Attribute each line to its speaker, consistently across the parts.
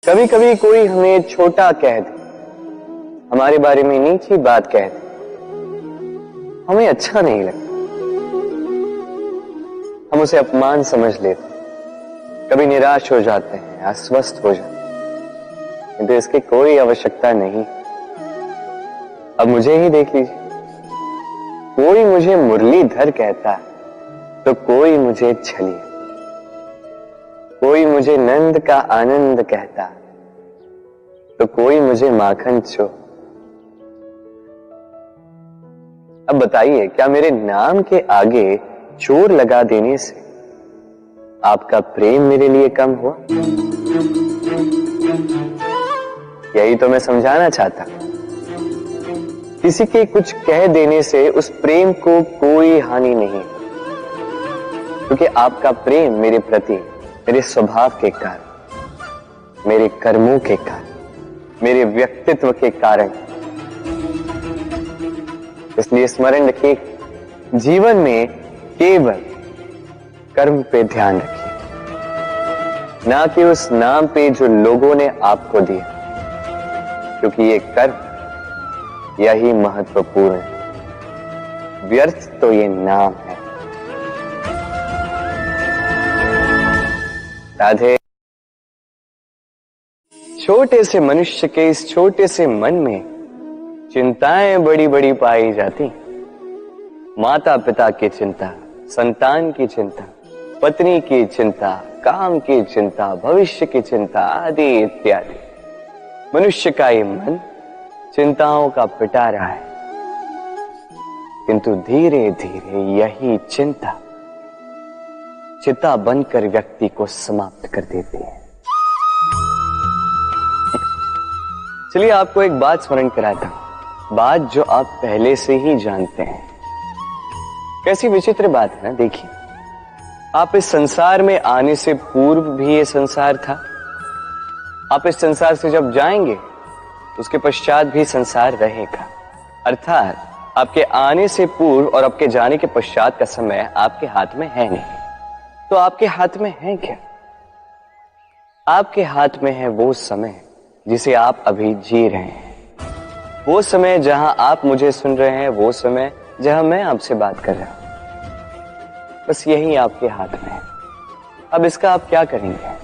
Speaker 1: कभी कभी कोई हमें छोटा कह दे, हमारे बारे में नीची बात कह दे, हमें अच्छा नहीं लगता, हम उसे अपमान समझ लेते, कभी निराश हो जाते हैं, अस्वस्थ हो जाते हैं, किंतु इसकी कोई आवश्यकता नहीं। अब मुझे ही देख लीजिए, कोई मुझे मुरलीधर कहता है तो कोई मुझे छलिया, कोई मुझे नंद का आनंद कहता तो कोई मुझे माखन चो। अब बताइए, क्या मेरे नाम के आगे चोर लगा देने से आपका प्रेम मेरे लिए कम हुआ? यही तो मैं समझाना चाहता। किसी के कुछ कह देने से उस प्रेम को कोई हानि नहीं, क्योंकि आपका प्रेम मेरे प्रति मेरे स्वभाव के कारण, मेरे कर्मों के कारण, मेरे व्यक्तित्व के कारण। इसलिए स्मरण रखिए, जीवन में केवल कर्म पे ध्यान रखिए, ना कि उस नाम पे जो लोगों ने आपको दिया, क्योंकि ये कर्म यही महत्वपूर्ण है, व्यर्थ तो ये नाम है। राधे। छोटे से मनुष्य के इस छोटे से मन में चिंताएं बड़ी बड़ी पाई जाती। माता पिता की चिंता, संतान की चिंता, पत्नी की चिंता, काम की चिंता, भविष्य की चिंता आदि इत्यादि। मनुष्य का ये मन चिंताओं का पिटा रहा है, किंतु धीरे धीरे यही चिंता चिता बनकर व्यक्ति को समाप्त कर देती है। चलिए आपको एक बात स्मरण कराता हूं, बात जो आप पहले से ही जानते हैं। कैसी विचित्र बात है ना। देखिए, आप इस संसार में आने से पूर्व भी ये संसार था, आप इस संसार से जब जाएंगे उसके पश्चात भी संसार रहेगा। अर्थात आपके आने से पूर्व और आपके जाने के पश्चात का समय आपके हाथ में है नहीं। तो आपके हाथ में है क्या? आपके हाथ में है वो समय जिसे आप अभी जी रहे हैं, वो समय जहां आप मुझे सुन रहे हैं, वो समय जहां मैं आपसे बात कर रहा हूं। बस यही आपके हाथ में है। अब इसका आप क्या करेंगे?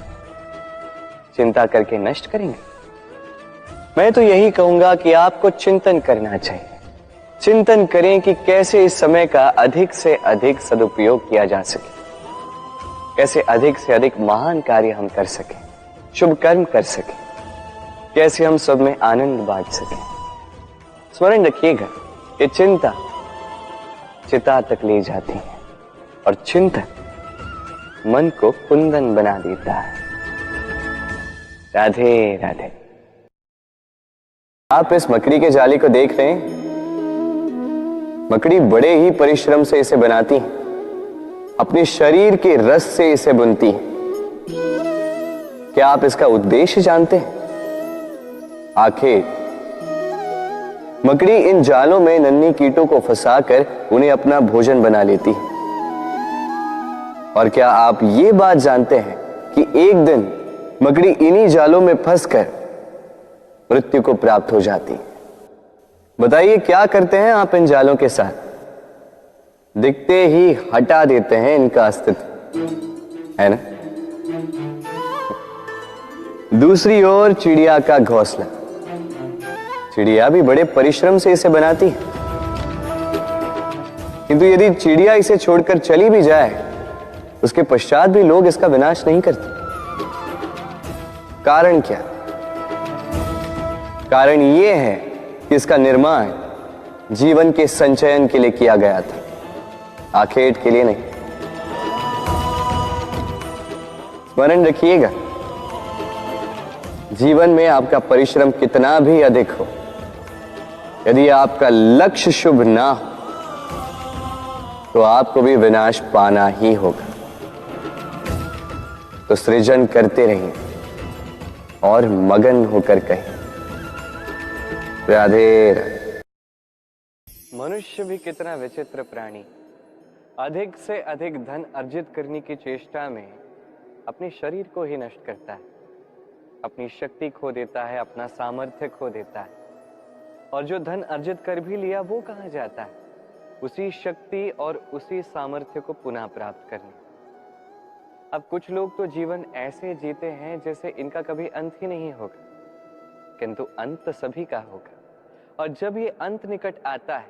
Speaker 1: चिंता करके नष्ट करेंगे? मैं तो यही कहूंगा कि आपको चिंतन करना चाहिए। चिंतन करें कि कैसे इस समय का अधिक से अधिक सदुपयोग किया जा सके, कैसे अधिक से अधिक महान कार्य हम कर सकें, शुभ कर्म कर सकें, कैसे हम सब में आनंद बांट सकें। स्मरण रखिएगा, ये चिंता चिता तक ले जाती है और चिंतन मन को कुंदन बना देता है। राधे राधे। आप इस मकड़ी के जाली को देख रहे हैं। मकड़ी बड़े ही परिश्रम से इसे बनाती है, अपने शरीर के रस से इसे बुनती है। क्या आप इसका उद्देश्य जानते हैं? आखिर मकड़ी इन जालों में नन्ही कीटों को फंसाकर उन्हें अपना भोजन बना लेती है। और क्या आप ये बात जानते हैं कि एक दिन मकड़ी इन्हीं जालों में फंसकर मृत्यु को प्राप्त हो जाती है? बताइए, क्या करते हैं आप इन जालों के साथ? दिखते ही हटा देते हैं इनका अस्तित्व, है ना? दूसरी ओर चिड़िया का घोंसला, चिड़िया भी बड़े परिश्रम से इसे बनाती है, किंतु यदि चिड़िया इसे छोड़कर चली भी जाए, उसके पश्चात भी लोग इसका विनाश नहीं करते। कारण क्या? कारण यह है कि इसका निर्माण जीवन के संचयन के लिए किया गया था, आखेट के लिए नहीं। स्मरण रखिएगा, जीवन में आपका परिश्रम कितना भी अधिक हो, यदि आपका लक्ष्य शुभ ना हो तो आपको भी विनाश पाना ही होगा। तो सृजन करते रहिए और मगन होकर कहिए राधे राधे। मनुष्य भी कितना विचित्र प्राणी, अधिक से अधिक धन अर्जित करने की चेष्टा में अपने शरीर को ही नष्ट करता है। अपनी शक्ति खो देता है, अपना सामर्थ्य खो देता है, और जो धन अर्जित कर भी लिया वो कहां जाता है? उसी शक्ति और उसी सामर्थ्य को पुनः प्राप्त करने। अब कुछ लोग तो जीवन ऐसे जीते हैं जैसे इनका कभी अंत ही नहीं होगा, किंतु अंत सभी का होगा। और जब ये अंत निकट आता है,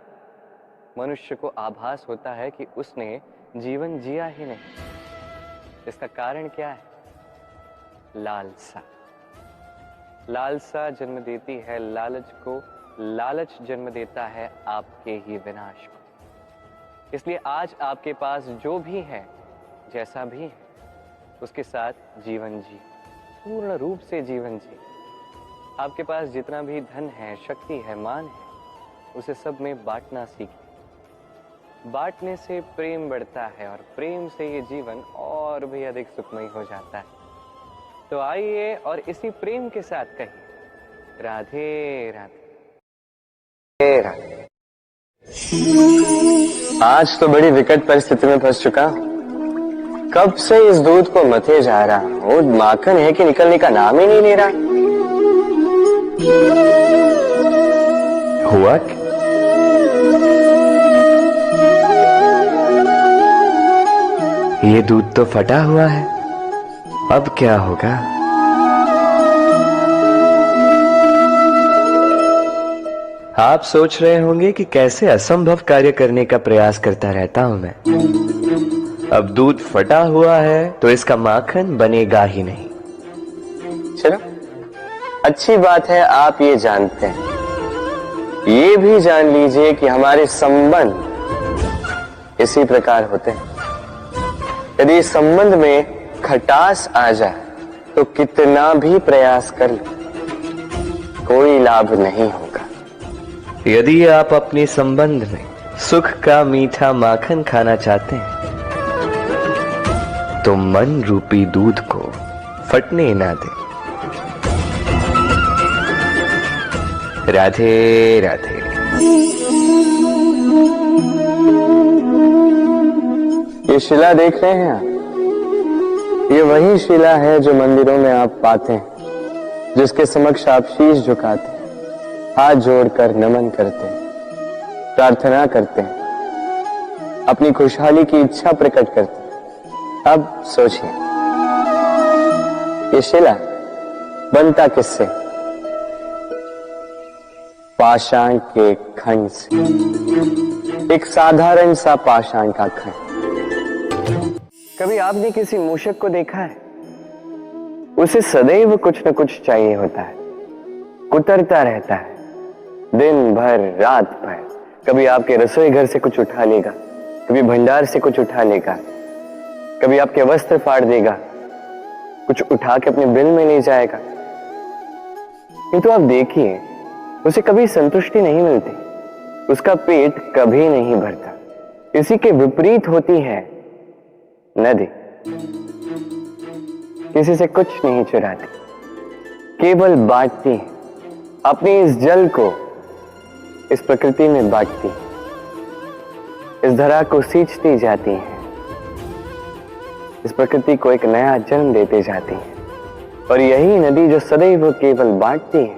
Speaker 1: मनुष्य को आभास होता है कि उसने जीवन जिया ही नहीं। इसका कारण क्या है? लालसा। लालसा जन्म देती है लालच को, लालच जन्म देता है आपके ही विनाश को। इसलिए आज आपके पास जो भी है, जैसा भी है, उसके साथ जीवन जी, पूर्ण रूप से जीवन जी। आपके पास जितना भी धन है, शक्ति है, मान है, उसे सब में बांटना सीखिए। बांटने से प्रेम बढ़ता है और प्रेम से ये जीवन और भी अधिक सुखमय हो जाता है। तो आइए और इसी प्रेम के साथ कहिए राधे राधे राधे। आज तो बड़ी विकट परिस्थिति में फंस चुका हूं। कब से इस दूध को मथे जा रहा हूं, माखन है कि निकलने का नाम ही नहीं ले रहा। हुआ क्या? ये दूध तो फटा हुआ है, अब क्या होगा? आप सोच रहे होंगे कि कैसे असंभव कार्य करने का प्रयास करता रहता हूं मैं। अब दूध फटा हुआ है तो इसका माखन बनेगा ही नहीं। चलो, अच्छी बात है आप ये जानते हैं। ये भी जान लीजिए कि हमारे संबंध इसी प्रकार होते हैं। यदि संबंध में खटास आ जाए तो कितना भी प्रयास कर लो, कोई लाभ नहीं होगा। यदि आप अपने संबंध में सुख का मीठा माखन खाना चाहते हैं तो मन रूपी दूध को फटने ना दें। राधे राधे। ये शिला देख रहे हैं आप? ये वही शिला है जो मंदिरों में आप पाते हैं, जिसके समक्ष आप शीश झुकाते हैं, हाथ जोड़कर नमन करते हैं, प्रार्थना करते हैं, अपनी खुशहाली की इच्छा प्रकट करते हैं। अब सोचिए, ये शिला बनता किससे? पाषाण के खंड से। एक साधारण सा पाषाण का खंड। कभी आपने किसी मूषक को देखा है? उसे सदैव कुछ न कुछ चाहिए होता है, कुतरता रहता है दिन भर रात भर। कभी आपके रसोई घर से कुछ उठा लेगा, कभी भंडार से कुछ उठा लेगा, कभी आपके वस्त्र फाड़ देगा, कुछ उठा के अपने बिल में ले जाएगा। किंतु आप देखिए, उसे कभी संतुष्टि नहीं मिलती, उसका पेट कभी नहीं भरता। इसी के विपरीत होती है नदी। किसी से कुछ नहीं चुराती, केवल बांटती है। अपने इस जल को इस प्रकृति में बांटती, इस धरा को सींचती जाती है, इस प्रकृति को एक नया जन्म देते जाती है। और यही नदी जो सदैव केवल बांटती है,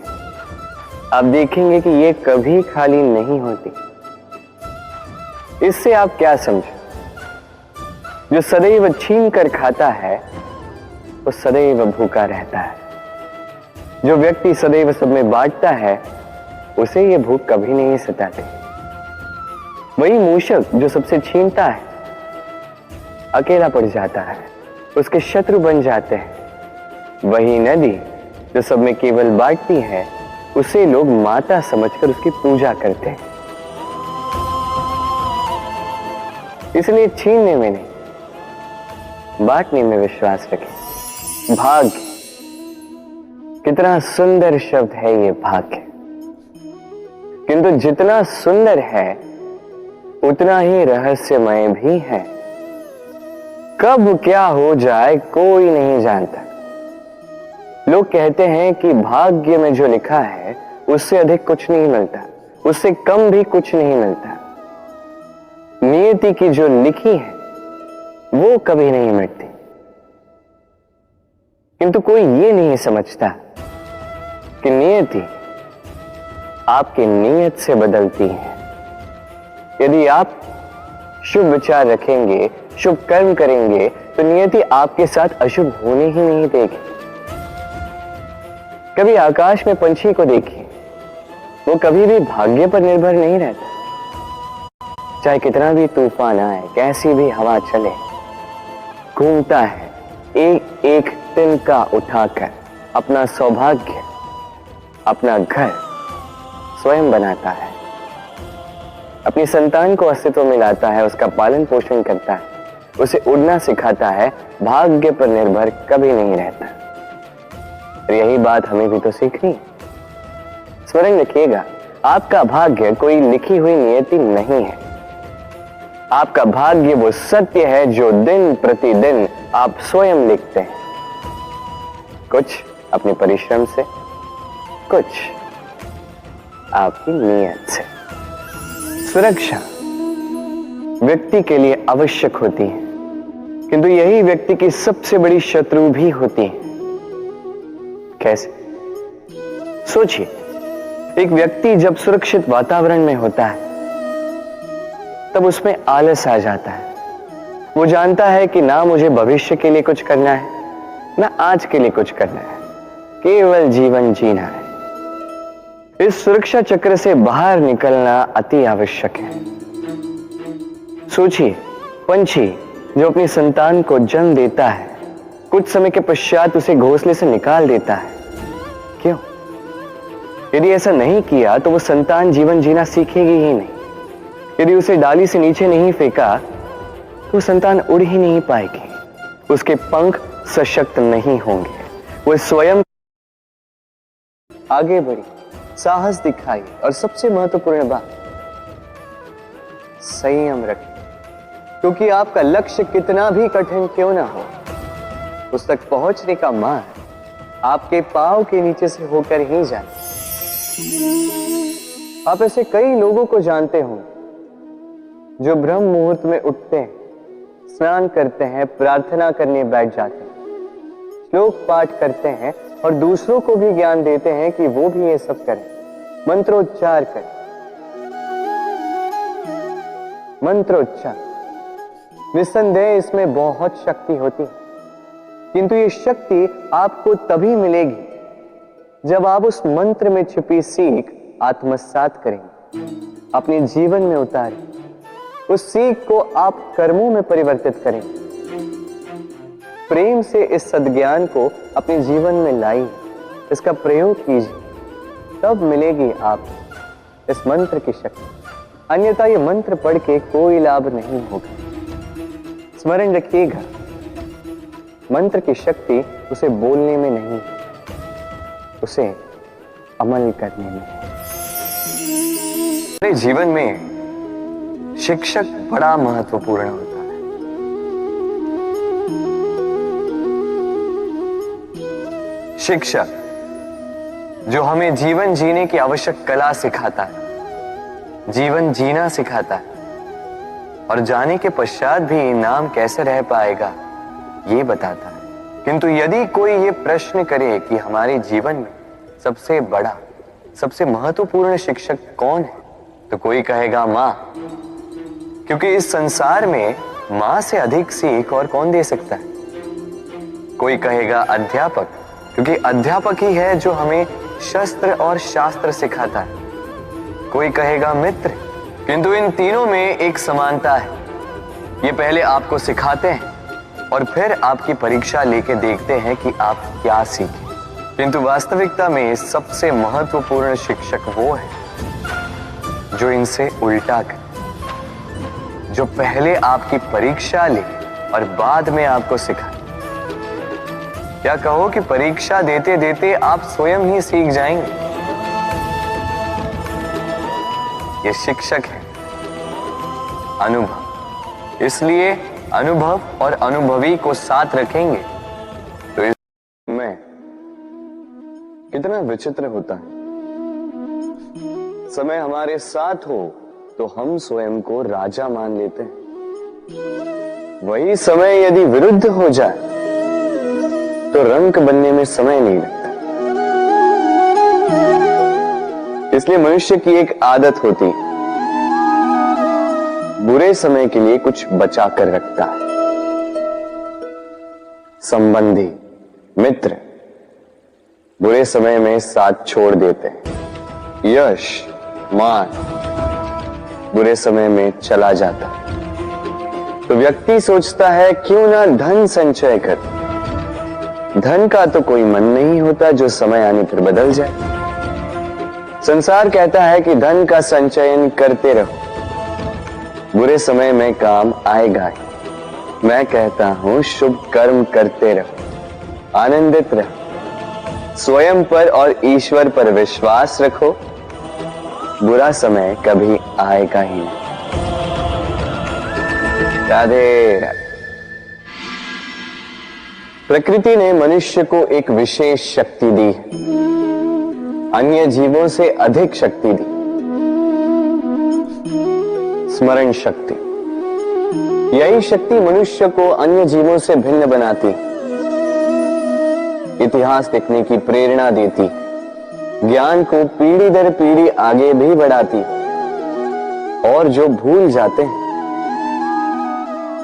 Speaker 1: आप देखेंगे कि ये कभी खाली नहीं होती। इससे आप क्या समझे? जो सदैव छीन कर खाता है वो सदैव भूखा रहता है। जो व्यक्ति सदैव सब में बांटता है उसे ये भूख कभी नहीं सताती। वही मूषक जो सबसे छीनता है अकेला पड़ जाता है, उसके शत्रु बन जाते हैं। वही नदी जो सब में केवल बांटती है, उसे लोग माता समझकर उसकी पूजा करते हैं। इसलिए छीनने में नहीं, बांटने में विश्वास रखें। भाग्य, कितना सुंदर शब्द है ये भाग्य। किंतु जितना सुंदर है उतना ही रहस्यमय भी है। कब क्या हो जाए कोई नहीं जानता। लोग कहते हैं कि भाग्य में जो लिखा है उससे अधिक कुछ नहीं मिलता, उससे कम भी कुछ नहीं मिलता। नियति की जो लिखी है वो कभी नहीं मिटती। किंतु कोई ये नहीं समझता कि नियति आपकी नीयत से बदलती है। यदि आप शुभ विचार रखेंगे, शुभ कर्म करेंगे, तो नियति आपके साथ अशुभ होने ही नहीं देगी। कभी आकाश में पंछी को देखिए, वो कभी भी भाग्य पर निर्भर नहीं रहता। चाहे कितना भी तूफान आए, कैसी भी हवा चले, घूमता है एक एक तिनका उठाकर अपना सौभाग्य, अपना घर स्वयं बनाता है, अपनी संतान को अस्तित्व में लाता है, उसका पालन पोषण करता है, उसे उड़ना सिखाता है, भाग्य पर निर्भर कभी नहीं रहता। और यही बात हमें भी तो सीखनी है। स्मरण रखिएगा, आपका भाग्य कोई लिखी हुई नियति नहीं है। आपका भाग्य वो सत्य है जो दिन प्रतिदिन आप स्वयं लिखते हैं, कुछ अपने परिश्रम से, कुछ आपकी नीयत से। सुरक्षा व्यक्ति के लिए आवश्यक होती है, किंतु यही व्यक्ति की सबसे बड़ी शत्रु भी होती है। कैसे? सोचिए, एक व्यक्ति जब सुरक्षित वातावरण में होता है तब उसमें आलस आ जाता है। वो जानता है कि ना मुझे भविष्य के लिए कुछ करना है, ना आज के लिए कुछ करना है, केवल जीवन जीना है। इस सुरक्षा चक्र से बाहर निकलना अति आवश्यक है। सोचिए, पंछी जो अपनी संतान को जन्म देता है, कुछ समय के पश्चात उसे घोंसले से निकाल देता है। क्यों? यदि ऐसा नहीं किया तो वो संतान जीवन जीना सीखेगी ही नहीं। यदि उसे डाली से नीचे नहीं फेंका तो संतान उड़ ही नहीं पाएगी, उसके पंख सशक्त नहीं होंगे, वो स्वयं आगे बढ़ी, साहस दिखाई, और सबसे महत्वपूर्ण बात, संयम रखें। क्योंकि आपका लक्ष्य कितना भी कठिन क्यों ना हो, उस तक पहुंचने का मार्ग आपके पांव के नीचे से होकर ही जाए। आप ऐसे कई लोगों को जानते हो जो ब्रह्म मुहूर्त में उठते हैं, स्नान करते हैं, प्रार्थना करने बैठ जाते हैं, श्लोक पाठ करते हैं और दूसरों को भी ज्ञान देते हैं कि वो भी ये सब करें, मंत्रोच्चार करें। मंत्रोच्चार, निस्संदेह इसमें बहुत शक्ति होती है, किंतु ये शक्ति आपको तभी मिलेगी जब आप उस मंत्र में छिपी सीख आत्मसात करेंगे, अपने जीवन में उतारें, उस सीख को आप कर्मों में परिवर्तित करें, प्रेम से इस सद्ज्ञान को अपने जीवन में लाइए, इसका प्रयोग कीजिए, तब मिलेगी आप इस मंत्र की शक्ति। अन्यथा ये मंत्र पढ़ के कोई लाभ नहीं होगा। स्मरण रखिएगा, मंत्र की शक्ति उसे बोलने में नहीं है, उसे अमल करने में है। मेरे जीवन में शिक्षक बड़ा महत्वपूर्ण होता है। शिक्षक जो हमें जीवन जीने की आवश्यक कला सिखाता है, जीवन जीना सिखाता है, और जाने के पश्चात भी इनाम कैसे रह पाएगा ये बताता है। किंतु यदि कोई ये प्रश्न करे कि हमारे जीवन में सबसे बड़ा, सबसे महत्वपूर्ण शिक्षक कौन है, तो कोई कहेगा मां, क्योंकि इस संसार में मां से अधिक सीख और कौन दे सकता है। कोई कहेगा अध्यापक, क्योंकि अध्यापक ही है जो हमें शस्त्र और शास्त्र सिखाता है। कोई कहेगा मित्र, किंतु इन तीनों में एक समानता है, ये पहले आपको सिखाते हैं और फिर आपकी परीक्षा लेके देखते हैं कि आप क्या सीखे। किंतु वास्तविकता में सबसे महत्वपूर्ण शिक्षक वो है जो इनसे उल्टा करे, जो पहले आपकी परीक्षा ले और बाद में आपको सिखाए। क्या कहो कि परीक्षा देते देते आप स्वयं ही सीख जाएंगे। ये शिक्षक है अनुभव, इसलिए अनुभव और अनुभवी को साथ रखेंगे तो इसमें कितना विचित्र होता है। समय हमारे साथ हो तो हम स्वयं को राजा मान लेते हैं, वही समय यदि विरुद्ध हो जाए तो तो रंग बनने में समय नहीं लगता। इसलिए मनुष्य की एक आदत होती है, बुरे समय के लिए कुछ बचा कर रखता है। संबंधी, मित्र बुरे समय में साथ छोड़ देते हैं। यश, मान बुरे समय में चला जाता है। तो व्यक्ति सोचता है क्यों ना धन संचय कर। धन का तो कोई मन नहीं होता जो समय आने पर बदल जाए। संसार कहता है कि धन का संचयन करते रहो, बुरे समय में काम आएगा ही। मैं कहता हूं शुभ कर्म करते रहो, आनंदित रहो, स्वयं पर और ईश्वर पर विश्वास रखो, बुरा समय कभी आएगा ही नहीं। राधे राधे। प्रकृति ने मनुष्य को एक विशेष शक्ति दी है, अन्य जीवों से अधिक शक्ति दी, स्मरण शक्ति। यही शक्ति मनुष्य को अन्य जीवों से भिन्न बनाती, इतिहास लिखने की प्रेरणा देती, ज्ञान को पीढ़ी दर पीढ़ी आगे भी बढ़ाती। और जो भूल जाते हैं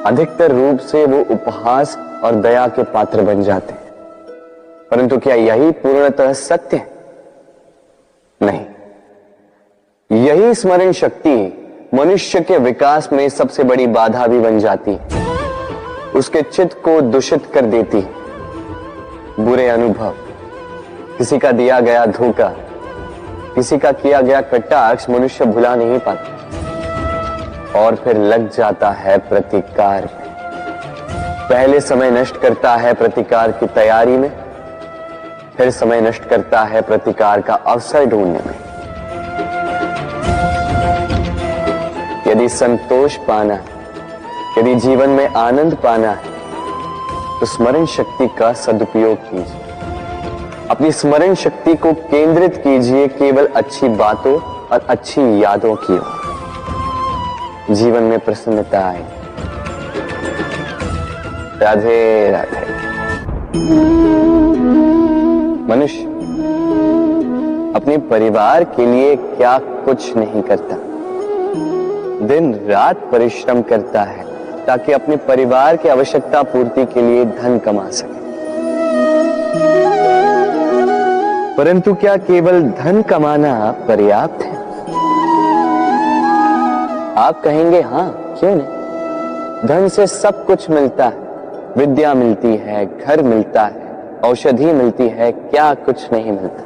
Speaker 1: अधिकतर रूप से वो उपहास और दया के पात्र बन जाते हैं। परंतु क्या यही पूर्णतः सत्य है? नहीं। यही स्मरण शक्ति मनुष्य के विकास में सबसे बड़ी बाधा भी बन जाती है, उसके चित्त को दूषित कर देती है। बुरे अनुभव, किसी का दिया गया धोखा, किसी का किया गया कटाक्ष मनुष्य भुला नहीं पाता और फिर लग जाता है प्रतिकार में। पहले समय नष्ट करता है प्रतिकार की तैयारी में, फिर समय नष्ट करता है प्रतिकार का अवसर ढूंढने में। यदि संतोष पाना है, यदि जीवन में आनंद पाना है, तो स्मरण शक्ति का सदुपयोग कीजिए। अपनी स्मरण शक्ति को केंद्रित कीजिए केवल अच्छी बातों और अच्छी यादों की ओर। जीवन में प्रसन्नता आए। राधे राधे। मनुष्य अपने परिवार के लिए क्या कुछ नहीं करता, दिन रात परिश्रम करता है ताकि अपने परिवार की आवश्यकता पूर्ति के लिए धन कमा सके। परंतु क्या केवल धन कमाना पर्याप्त है? आप कहेंगे हां, क्यों नहीं। धन से सब कुछ मिलता है, विद्या मिलती है, घर मिलता है, औषधि मिलती है, क्या कुछ नहीं मिलता।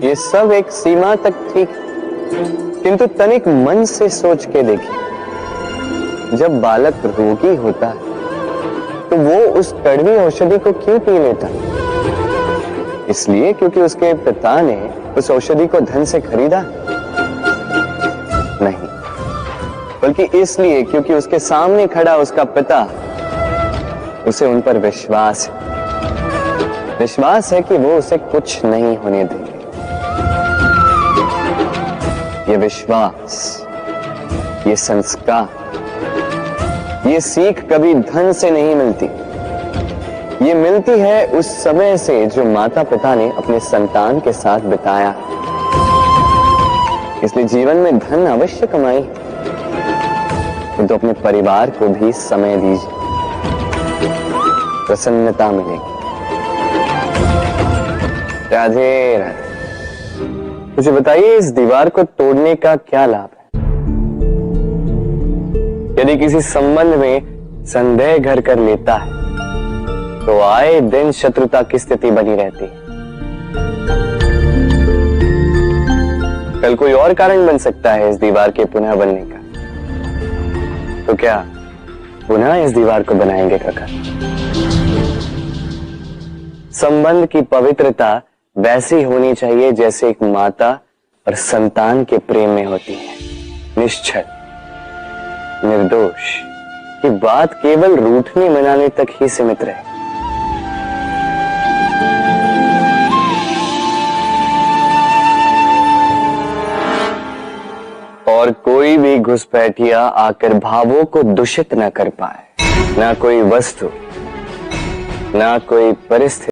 Speaker 1: ये सब एक सीमा तक ठीक, किंतु तनिक मन से सोच के देखिए, जब बालक रोगी होता है तो वो उस कड़वी औषधि को क्यों पी लेता? इसलिए क्योंकि उसके पिता ने उस औषधि को धन से खरीदा नहीं, बल्कि इसलिए क्योंकि उसके सामने खड़ा उसका पिता, उसे उन पर विश्वास है कि वो उसे कुछ नहीं होने देंगे। ये विश्वास, ये संस्कार, ये सीख कभी धन से नहीं मिलती। ये मिलती है उस समय से जो माता पिता ने अपने संतान के साथ बिताया। इसलिए जीवन में धन अवश्य कमाई, तो अपने परिवार को भी समय दीजिए, प्रसन्नता मिलेगी। राधे राधे। मुझे बताइए, इस दीवार को तोड़ने का क्या लाभ है? यदि किसी संबंध में संदेह घर कर लेता है तो आए दिन शत्रुता की स्थिति बनी रहती है। कल कोई और कारण बन सकता है इस दीवार के पुनः बनने का। तो क्या पुनः इस दीवार को बनाएंगे काका? संबंध की पवित्रता वैसी होनी चाहिए जैसे एक माता और संतान के प्रेम में होती है, निश्चल, निर्दोष, कि बात केवल रूठने मनाने तक ही सीमित रहे। और कोई भी घुसपैठिया आकर भावों को दूषित न कर पाए, ना कोई वस्तु, ना कोई परिस्थिति